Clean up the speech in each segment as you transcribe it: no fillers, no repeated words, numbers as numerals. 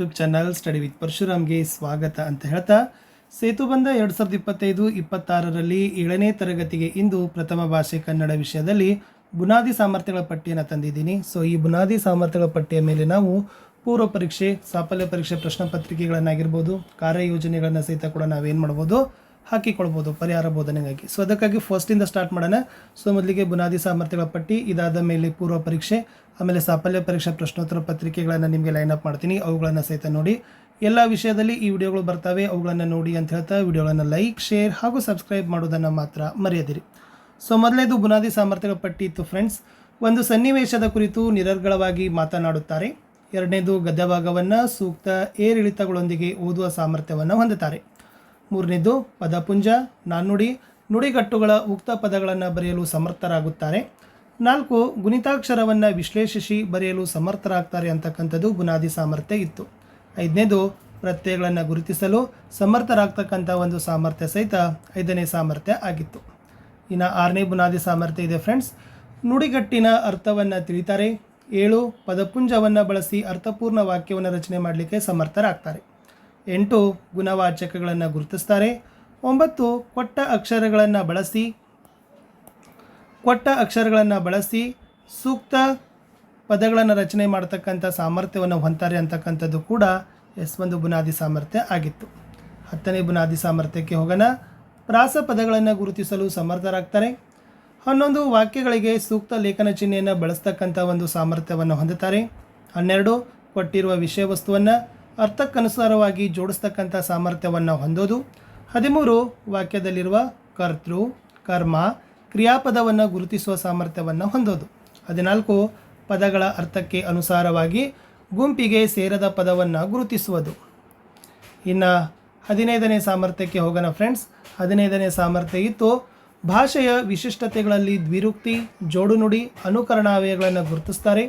YouTube channel study with ಪರಶುರಾಮ್ಗೆ ಸ್ವಾಗತ ಅಂತ ಹೇಳ್ತಾ ಸೇತುಬಂಧ 2025-26ರಲ್ಲಿ 7ನೇ ತರಗತಿಗೆ ಇಂದು ಪ್ರಥಮ ಭಾಷೆ ಕನ್ನಡ ವಿಷಯದಲ್ಲಿ ಬುನಾದಿ ಸಾಮರ್ಥ್ಯಗಳ ಪಟ್ಟಿಯನ್ನು ತಂದಿದ್ದೀನಿ. ಸೊ ಈ ಬುನಾದಿ ಸಾಮರ್ಥ್ಯಗಳ ಪಟ್ಟಿಯ ಮೇಲೆ ನಾವು ಪೂರ್ವ ಪರೀಕ್ಷೆ, ಸಾಫಲ್ಯ ಪರೀಕ್ಷೆ ಪ್ರಶ್ನೆ ಪತ್ರಿಕೆಗಳನ್ನಾಗಿರ್ಬೋದು, ಕಾರ್ಯಯೋಜನೆಗಳನ್ನು ಸಹಿತ ಕೂಡ ನಾವೇನು ಮಾಡ್ಬೋದು, ಹಾಕಿಕೊಳ್ಬೋದು ಪರಿಹಾರ ಬೋಧನೆಗಾಗಿ. ಸೊ ಅದಕ್ಕಾಗಿ ಫಸ್ಟಿಂದ ಸ್ಟಾರ್ಟ್ ಮಾಡೋಣ. ಸೊ ಮೊದಲಿಗೆ ಬುನಾದಿ ಸಾಮರ್ಥ್ಯಗಳ ಪಟ್ಟಿ, ಇದಾದ ಮೇಲೆ ಪೂರ್ವ ಪರೀಕ್ಷೆ, ಆಮೇಲೆ ಸಾಫಲ್ಯ ಪರೀಕ್ಷಾ ಪ್ರಶ್ನೋತ್ತರ ಪತ್ರಿಕೆಗಳನ್ನು ನಿಮಗೆ ಲೈನ್ ಅಪ್ ಮಾಡ್ತೀನಿ, ಅವುಗಳನ್ನು ಸಹಿತ ನೋಡಿ. ಎಲ್ಲ ವಿಷಯದಲ್ಲಿ ಈ ವಿಡಿಯೋಗಳು ಬರ್ತವೆ, ಅವುಗಳನ್ನು ನೋಡಿ ಅಂತ ಹೇಳ್ತಾ ವಿಡಿಯೋಗಳನ್ನು ಲೈಕ್, ಶೇರ್ ಹಾಗೂ ಸಬ್ಸ್ಕ್ರೈಬ್ ಮಾಡೋದನ್ನು ಮಾತ್ರ ಮರೆಯದಿರಿ. ಸೊ ಮೊದಲನೇದು ಬುನಾದಿ ಸಾಮರ್ಥ್ಯಗಳ ಪಟ್ಟಿ ಇತ್ತು ಫ್ರೆಂಡ್ಸ್. ಒಂದು ಸನ್ನಿವೇಶದ ಕುರಿತು ನಿರರ್ಗಳವಾಗಿ ಮಾತನಾಡುತ್ತಾರೆ. ಎರಡನೇದು ಗದ್ಯ ಭಾಗವನ್ನು ಸೂಕ್ತ ಏರಿಳಿತಗಳೊಂದಿಗೆ ಓದುವ ಸಾಮರ್ಥ್ಯವನ್ನು ಹೊಂದುತ್ತಾರೆ. ಮೂರನೇದು ಪದಪುಂಜ, ನಾಣ್ಣುಡಿ, ನುಡಿಗಟ್ಟುಗಳ ಉಕ್ತ ಪದಗಳನ್ನು ಬರೆಯಲು ಸಮರ್ಥರಾಗುತ್ತಾರೆ. 4 ಗುಣಿತಾಕ್ಷರವನ್ನು ವಿಶ್ಲೇಷಿಸಿ ಬರೆಯಲು ಸಮರ್ಥರಾಗ್ತಾರೆ ಅಂತಕ್ಕಂಥದ್ದು ಬುನಾದಿ ಸಾಮರ್ಥ್ಯ ಇತ್ತು. 5ನೇದು ಪ್ರತ್ಯಯಗಳನ್ನು ಗುರುತಿಸಲು ಸಮರ್ಥರಾಗ್ತಕ್ಕಂಥ ಒಂದು ಸಾಮರ್ಥ್ಯ ಸಹಿತ 5ನೇ ಸಾಮರ್ಥ್ಯ ಆಗಿತ್ತು. ಇನ್ನು 6ನೇ ಬುನಾದಿ ಸಾಮರ್ಥ್ಯ ಇದೆ ಫ್ರೆಂಡ್ಸ್. ನುಡಿಗಟ್ಟಿನ ಅರ್ಥವನ್ನು ತಿಳಿತಾರೆ. 7 ಪದಪುಂಜವನ್ನು ಬಳಸಿ ಅರ್ಥಪೂರ್ಣ ವಾಕ್ಯವನ್ನು ರಚನೆ ಮಾಡಲಿಕ್ಕೆ ಸಮರ್ಥರಾಗ್ತಾರೆ. 8 ಗುಣವಾಚಕಗಳನ್ನು ಗುರುತಿಸ್ತಾರೆ. 9 ಕೊಟ್ಟ ಅಕ್ಷರಗಳನ್ನು ಬಳಸಿ ಸೂಕ್ತ ಪದಗಳನ್ನು ರಚನೆ ಮಾಡ್ತಕ್ಕಂಥ ಸಾಮರ್ಥ್ಯವನ್ನು ಹೊಂತಾರೆ ಅಂತಕ್ಕಂಥದ್ದು ಕೂಡ ಒಂದು ಬುನಾದಿ ಸಾಮರ್ಥ್ಯ ಆಗಿತ್ತು. 10ನೇ ಬುನಾದಿ ಸಾಮರ್ಥ್ಯಕ್ಕೆ ಹೋಗೋಣ. ಪ್ರಾಸ ಪದಗಳನ್ನು ಗುರುತಿಸಲು ಸಮರ್ಥರಾಗ್ತಾರೆ. 11 ವಾಕ್ಯಗಳಿಗೆ ಸೂಕ್ತ ಲೇಖನ ಚಿಹ್ನೆಯನ್ನು ಬಳಸ್ತಕ್ಕಂಥ ಒಂದು ಸಾಮರ್ಥ್ಯವನ್ನು ಹೊಂದುತ್ತಾರೆ. 12 ಕೊಟ್ಟಿರುವ ವಿಷಯ ವಸ್ತುವನ್ನು ಅರ್ಥಕ್ಕನುಸಾರವಾಗಿ ಜೋಡಿಸ್ತಕ್ಕಂಥ ಸಾಮರ್ಥ್ಯವನ್ನು ಹೊಂದೋದು. 13 ವಾಕ್ಯದಲ್ಲಿರುವ ಕರ್ತೃ, ಕರ್ಮ, ಕ್ರಿಯಾಪದವನ್ನು ಗುರುತಿಸುವ ಸಾಮರ್ಥ್ಯವನ್ನು ಹೊಂದೋದು. 14 ಪದಗಳ ಅರ್ಥಕ್ಕೆ ಅನುಸಾರವಾಗಿ ಗುಂಪಿಗೆ ಸೇರದ ಪದವನ್ನು ಗುರುತಿಸುವುದು. ಇನ್ನು 15ನೇ ಸಾಮರ್ಥ್ಯಕ್ಕೆ ಹೋಗೋಣ ಫ್ರೆಂಡ್ಸ್. 15ನೇ ಸಾಮರ್ಥ್ಯ ಇತ್ತು ಭಾಷೆಯ ವಿಶಿಷ್ಟತೆಗಳಲ್ಲಿ ದ್ವಿರುಕ್ತಿ, ಜೋಡುನುಡಿ, ಅನುಕರಣಾವ್ಯಯಗಳನ್ನು ಗುರುತಿಸ್ತಾರೆ.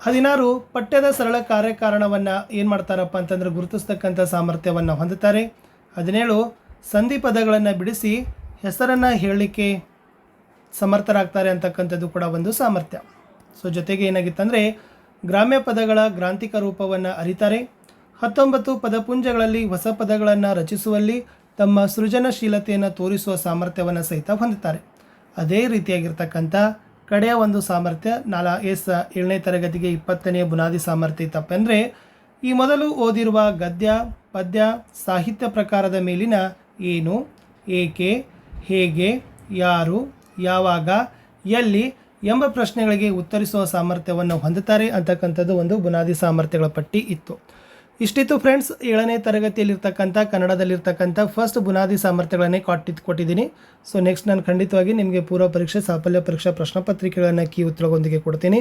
16 ಪಠ್ಯದ ಸರಳ ಕಾರ್ಯಕಾರಣವನ್ನು ಏನು ಮಾಡ್ತಾರಪ್ಪ ಅಂತಂದ್ರೆ ಗುರುತಿಸ್ತಕ್ಕಂಥ ಸಾಮರ್ಥ್ಯವನ್ನು ಹೊಂದುತ್ತಾರೆ. 17 ಸಂಧಿ ಪದಗಳನ್ನು ಬಿಡಿಸಿ ಹೆಸರನ್ನು ಹೇಳಲಿಕ್ಕೆ ಸಮರ್ಥರಾಗ್ತಾರೆ ಅಂತಕ್ಕಂಥದ್ದು ಕೂಡ ಒಂದು ಸಾಮರ್ಥ್ಯ. ಸೊ ಜೊತೆಗೆ ಏನಾಗಿತ್ತಂದರೆ ಗ್ರಾಮ್ಯ ಪದಗಳ ಗ್ರಾಂಥಿಕ ರೂಪವನ್ನು ಅರಿತಾರೆ. 19 ಪದಪುಂಜಗಳಲ್ಲಿ ಹೊಸ ಪದಗಳನ್ನು ರಚಿಸುವಲ್ಲಿ ತಮ್ಮ ಸೃಜನಶೀಲತೆಯನ್ನು ತೋರಿಸುವ ಸಾಮರ್ಥ್ಯವನ್ನು ಸಹಿತ ಹೊಂದುತ್ತಾರೆ. ಅದೇ ರೀತಿಯಾಗಿರ್ತಕ್ಕಂಥ ಕಡೆಯ ಒಂದು ಸಾಮರ್ಥ್ಯ 7ನೇ ತರಗತಿಗೆ 20ನೇ ಬುನಾದಿ ಸಾಮರ್ಥ್ಯ ತಪ್ಪೆಂದರೆ ಈ ಮೊದಲು ಓದಿರುವ ಗದ್ಯ, ಪದ್ಯ, ಸಾಹಿತ್ಯ ಪ್ರಕಾರದ ಮೇಲಿನ ಏನು, ಏಕೆ, ಹೇಗೆ, ಯಾರು, ಯಾವಾಗ, ಎಲ್ಲಿ ಎಂಬ ಪ್ರಶ್ನೆಗಳಿಗೆ ಉತ್ತರಿಸುವ ಸಾಮರ್ಥ್ಯವನ್ನು ಹೊಂದುತ್ತಾರೆ ಅಂತಕ್ಕಂಥದ್ದು ಒಂದು ಬುನಾದಿ ಸಾಮರ್ಥ್ಯಗಳ ಪಟ್ಟಿ ಇತ್ತು. ಇಷ್ಟಿತ್ತು ಫ್ರೆಂಡ್ಸ್ 7ನೇ ತರಗತಿಯಲ್ಲಿರ್ತಕ್ಕಂಥ ಕನ್ನಡದಲ್ಲಿರ್ತಕ್ಕಂಥ ಫಸ್ಟ್ ಬುನಾದಿ ಸಾಮರ್ಥ್ಯಗಳನ್ನೇ ಕೊಟ್ಟಿದ್ದೀನಿ. ಸೊ ನೆಕ್ಸ್ಟ್ ನಾನು ಖಂಡಿತವಾಗಿ ನಿಮಗೆ ಪೂರ್ವ ಪರೀಕ್ಷೆ, ಸಾಫಲ್ಯ ಪರೀಕ್ಷಾ ಪ್ರಶ್ನೆ ಪತ್ರಿಕೆಗಳನ್ನು ಕೀ ಉತ್ತರಗಳೊಂದಿಗೆ ಕೊಡ್ತೀನಿ.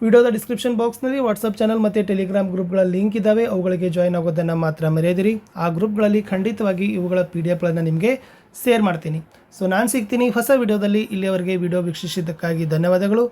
ವಿಡಿಯೋದ ಡಿಸ್ಕ್ರಿಪ್ಷನ್ ಬಾಕ್ಸ್ನಲ್ಲಿ ವಾಟ್ಸಪ್ ಚಾನಲ್ ಮತ್ತು ಟೆಲಿಗ್ರಾಮ್ ಗ್ರೂಪ್ಗಳ ಲಿಂಕ್ ಇದ್ದಾವೆ, ಅವುಗಳಿಗೆ ಜಾಯ್ನ್ ಆಗೋದನ್ನು ಮಾತ್ರ ಮರೆಯದಿರಿ. ಆ ಗ್ರೂಪ್ಗಳಲ್ಲಿ ಖಂಡಿತವಾಗಿ ಇವುಗಳ PDF ನಿಮಗೆ ಶೇರ್ ಮಾಡ್ತೀನಿ. ಸೊ ನಾನು ಸಿಗ್ತೀನಿ ಹೊಸ ವಿಡಿಯೋದಲ್ಲಿ. ಇಲ್ಲಿಯವರೆಗೆ ವಿಡಿಯೋ ವೀಕ್ಷಿಸಿದ್ದಕ್ಕಾಗಿ ಧನ್ಯವಾದಗಳು.